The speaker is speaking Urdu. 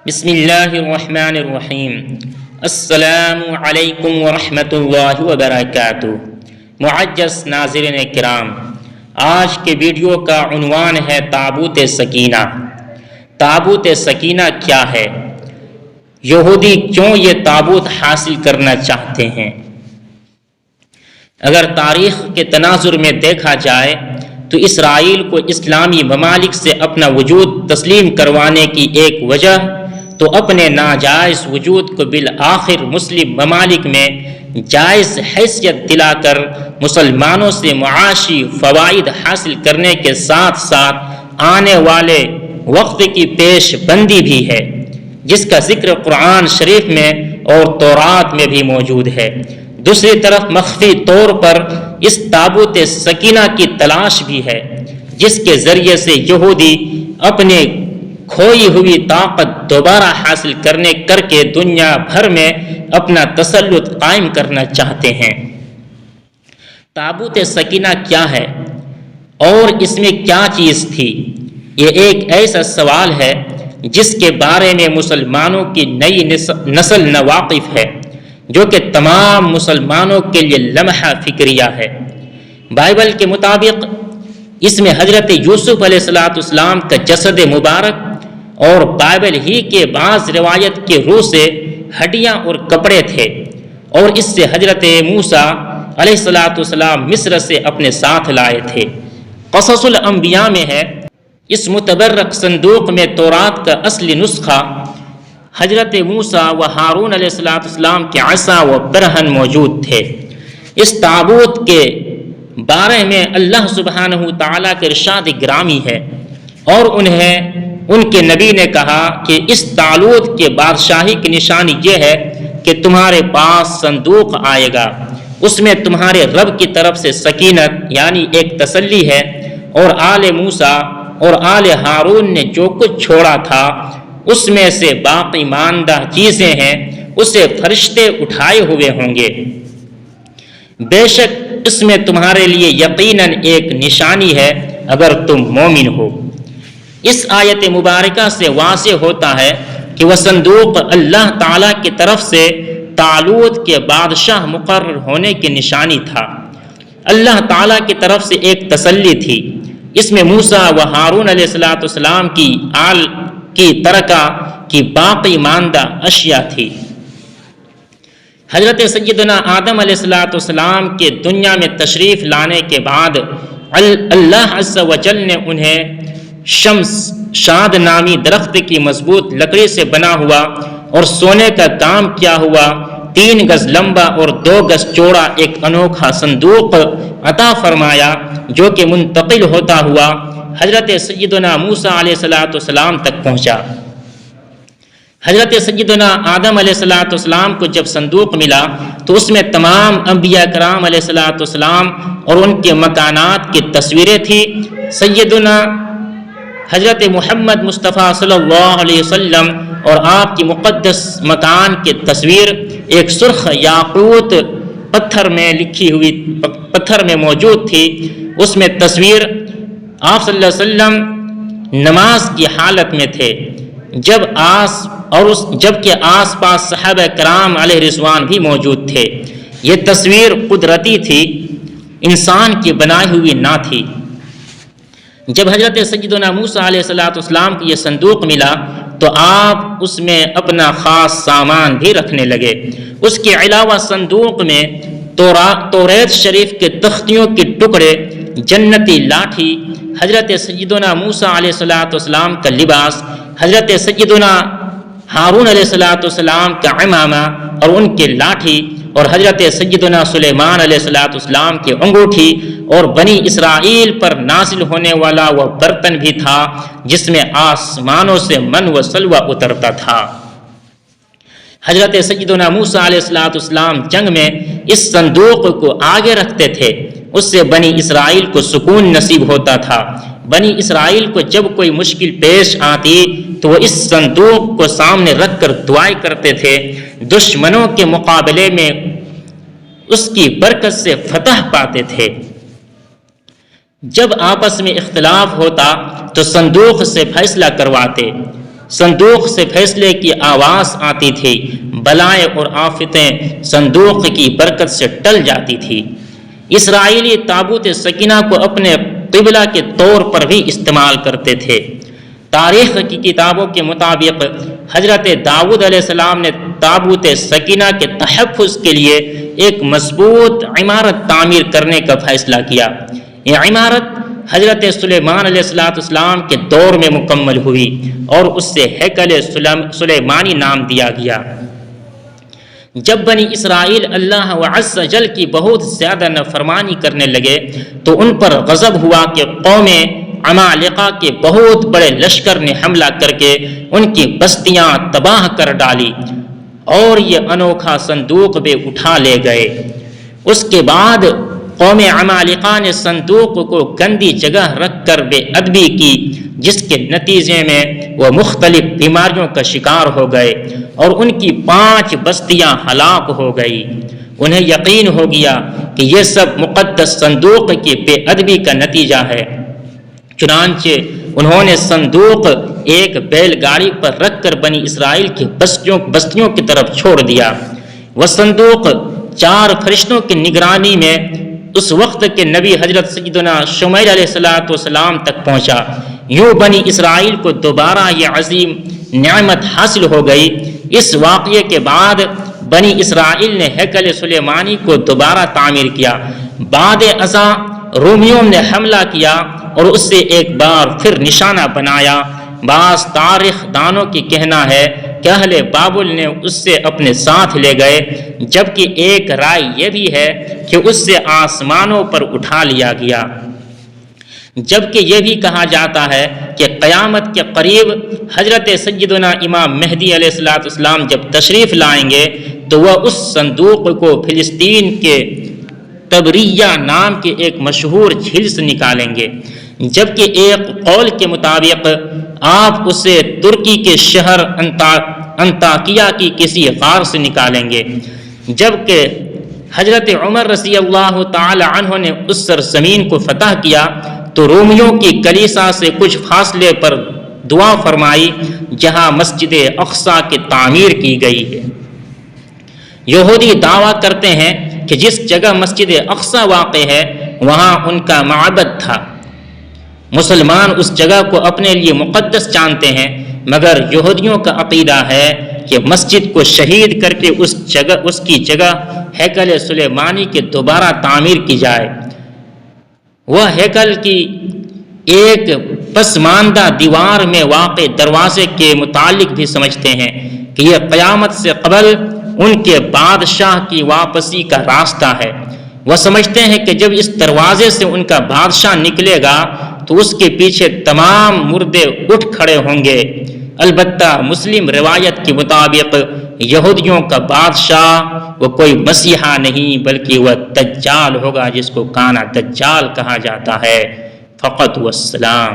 بسم اللہ الرحمن الرحیم۔ السلام علیکم ورحمۃ اللہ وبرکاتہ۔ معزز ناظرین کرام، آج کے ویڈیو کا عنوان ہے تابوت سکینہ۔ تابوت سکینہ کیا ہے؟ یہودی کیوں یہ تابوت حاصل کرنا چاہتے ہیں؟ اگر تاریخ کے تناظر میں دیکھا جائے تو اسرائیل کو اسلامی ممالک سے اپنا وجود تسلیم کروانے کی ایک وجہ تو اپنے ناجائز وجود کو بالآخر مسلم ممالک میں جائز حیثیت دلا کر مسلمانوں سے معاشی فوائد حاصل کرنے کے ساتھ ساتھ آنے والے وقت کی پیش بندی بھی ہے، جس کا ذکر قرآن شریف میں اور تورات میں بھی موجود ہے۔ دوسری طرف مخفی طور پر اس تابوت سکینہ کی تلاش بھی ہے، جس کے ذریعے سے یہودی اپنے کھوئی ہوئی طاقت دوبارہ حاصل کر کے دنیا بھر میں اپنا تسلط قائم کرنا چاہتے ہیں۔ تابوت سکینہ کیا ہے اور اس میں کیا چیز تھی؟ یہ ایک ایسا سوال ہے جس کے بارے میں مسلمانوں کی نئی نسل ناواقف ہے، جو کہ تمام مسلمانوں کے لیے لمحہ فکریہ ہے۔ بائبل کے مطابق اس میں حضرت یوسف علیہ السلام کا جسد مبارک اور بائبل ہی کے بعض روایت کے روح سے ہڈیاں اور کپڑے تھے، اور اس سے حضرت موسیٰ علیہ السلام مصر سے اپنے ساتھ لائے تھے۔ قصص الانبیاء میں ہے، اس متبرک صندوق میں تورات کا اصلی نسخہ، حضرت موسیٰ و ہارون علیہ السلام کے عصا و برہن موجود تھے۔ اس تابوت کے بارے میں اللہ سبحانہ تعالیٰ کے ارشاد گرامی ہے، اور ان کے نبی نے کہا کہ اس تابوت کے بادشاہی کی نشانی یہ ہے کہ تمہارے پاس صندوق آئے گا، اس میں تمہارے رب کی طرف سے سکینت یعنی ایک تسلی ہے، اور آل موسیٰ اور آل ہارون نے جو کچھ چھوڑا تھا اس میں سے باقی ماندہ چیزیں ہیں، اسے فرشتے اٹھائے ہوئے ہوں گے۔ بے شک اس میں تمہارے لیے یقیناً ایک نشانی ہے اگر تم مومن ہو۔ اس آیت مبارکہ سے واضح ہوتا ہے کہ وہ صندوق اللہ تعالیٰ کی طرف سے طالوت کے بادشاہ مقرر ہونے کی نشانی تھا۔ اللہ تعالیٰ کی طرف سے ایک تسلی تھی۔ اس میں موسیٰ و ہارون علیہ السلام کی ترکہ کی باقی ماندہ اشیاء تھی۔ حضرت سیدنا آدم علیہ السلام کے دنیا میں تشریف لانے کے بعد اللہ عز و جل نے انہیں شاد نامی درخت کی مضبوط لکڑی سے بنا ہوا اور سونے کا کام کیا ہوا 3 گز لمبا اور 2 گز چوڑا ایک انوکھا صندوق عطا فرمایا، جو کہ منتقل ہوتا ہوا حضرت سیدنا موسیٰ علیہ السلام تک پہنچا۔ حضرت سیدنا آدم علیہ السلام کو جب صندوق ملا تو اس میں تمام انبیاء کرام علیہ السلام اور ان کے مکانات کی تصویریں تھیں۔ سیدنا حضرت محمد مصطفیٰ صلی اللہ علیہ وسلم اور آپ کی مقدس مکان کی تصویر ایک سرخ یاقوت پتھر میں موجود تھی۔ اس میں تصویر آپ صلی اللہ علیہ وسلم نماز کی حالت میں تھے، جبکہ آس پاس صحابہ کرام علیہ رضوان بھی موجود تھے۔ یہ تصویر قدرتی تھی، انسان کی بنائی ہوئی نہ تھی۔ جب حضرت سیدنا موسیٰ علیہ السلام کو یہ صندوق ملا تو آپ اس میں اپنا خاص سامان بھی رکھنے لگے۔ اس کے علاوہ صندوق میں توریت شریف کے تختیوں کے ٹکڑے، جنتی لاٹھی، حضرت سیدنا موسیٰ علیہ السلام کا لباس، حضرت سیدنا ہارون علیہ السلام کا عمامہ اور ان کے لاٹھی، اور حضرت سیدنا سلیمان علیہ السلام کی انگوٹھی، اور بنی اسرائیل پر نازل ہونے والا وہ برتن بھی تھا جس میں آسمانوں سے من و سلوہ اترتا تھا۔ حضرت سیدنا موسیٰ علیہ السلام جنگ میں اس صندوق کو آگے رکھتے تھے، اس سے بنی اسرائیل کو سکون نصیب ہوتا تھا۔ بنی اسرائیل کو جب کوئی مشکل پیش آتی تو وہ اس صندوق کو سامنے رکھ کر دعائیں کرتے تھے، دشمنوں کے مقابلے میں اس کی برکت سے فتح پاتے تھے۔ جب آپس میں اختلاف ہوتا تو صندوق سے فیصلہ کرواتے۔ صندوق سے فیصلے کی آواز آتی تھی، بلائیں اور آفتیں صندوق کی برکت سے ٹل جاتی تھی۔ اسرائیلی تابوت سکینہ کو اپنے قبلہ کے طور پر بھی استعمال کرتے تھے۔ تاریخ کی کتابوں کے مطابق حضرت داؤد علیہ السلام نے تابوت سکینہ کے تحفظ کے لیے ایک مضبوط عمارت تعمیر کرنے کا فیصلہ کیا۔ یہ عمارت حضرت سلیمان علیہ السلام کے دور میں مکمل ہوئی اور اس سے ہیکل سلیمانی نام دیا گیا۔ جب بنی اسرائیل اللہ عز و جل کی بہت زیادہ نافرمانی کرنے لگے تو ان پر غضب ہوا کہ قوم عمالقہ کے بہت بڑے لشکر نے حملہ کر کے ان کی بستیاں تباہ کر ڈالی اور یہ انوکھا صندوق بھی اٹھا لے گئے۔ اس کے بعد قوم عمالقہ نے صندوق کو گندی جگہ رکھ کر بے ادبی کی، جس کے نتیجے میں وہ مختلف بیماریوں کا شکار ہو گئے اور ان کی 5 بستیاں ہلاک ہو گئی۔ انہیں یقین ہو گیا کہ یہ سب مقدس صندوق کی بے ادبی کا نتیجہ ہے، چنانچہ انہوں نے صندوق ایک بیل گاڑی پر رکھ کر بنی اسرائیل کی بستیوں کی طرف چھوڑ دیا۔ وہ صندوق 4 فرشتوں کی نگرانی میں اس وقت کے نبی حضرت سیدنا شمعیل علیہ السلام تک پہنچا۔ یوں بنی اسرائیل کو دوبارہ یہ عظیم نعمت حاصل ہو گئی۔ اس واقعے کے بعد بنی اسرائیل نے ہیکل سلیمانی کو دوبارہ تعمیر کیا۔ بعد ازاں رومیوں نے حملہ کیا اور اس سے ایک بار پھر نشانہ بنایا۔ بعض تاریخ دانوں کی کہنا ہے کہ اہل بابل نے اس سے اپنے ساتھ لے گئے، جبکہ ایک رائے یہ بھی ہے کہ اس سے آسمانوں پر اٹھا لیا گیا۔ جبکہ یہ بھی کہا جاتا ہے کہ قیامت کے قریب حضرت سیدنا امام مہدی علیہ السلام جب تشریف لائیں گے تو وہ اس صندوق کو فلسطین کے تبریہ نام کے ایک مشہور جھیل سے نکالیں گے، جبکہ ایک قول کے مطابق آپ اسے ترکی کے شہر انطاکیہ کی کسی غار سے نکالیں گے۔ جبکہ حضرت عمر رضی اللہ تعالی عنہ نے اس سرزمین کو فتح کیا تو رومیوں کی کلیسا سے کچھ فاصلے پر دعا فرمائی جہاں مسجد اقصی کی تعمیر کی گئی ہے۔ یہودی دعویٰ کرتے ہیں کہ جس جگہ مسجد اقصی واقع ہے وہاں ان کا معبد تھا۔ مسلمان اس جگہ کو اپنے لیے مقدس جانتے ہیں، مگر یہودیوں کا عقیدہ ہے کہ مسجد کو شہید کر کے اس کی جگہ ہیکل سلیمانی کے دوبارہ تعمیر کی جائے۔ وہ ہیکل کی ایک پسماندہ دیوار میں واقع دروازے کے متعلق بھی سمجھتے ہیں کہ یہ قیامت سے قبل ان کے بادشاہ کی واپسی کا راستہ ہے۔ وہ سمجھتے ہیں کہ جب اس دروازے سے ان کا بادشاہ نکلے گا تو اس کے پیچھے تمام مردے اٹھ کھڑے ہوں گے۔ البتہ مسلم روایت کے مطابق یہودیوں کا بادشاہ وہ کوئی مسیحا نہیں بلکہ وہ دجال ہوگا، جس کو کانا دجال کہا جاتا ہے۔ فقط والسلام۔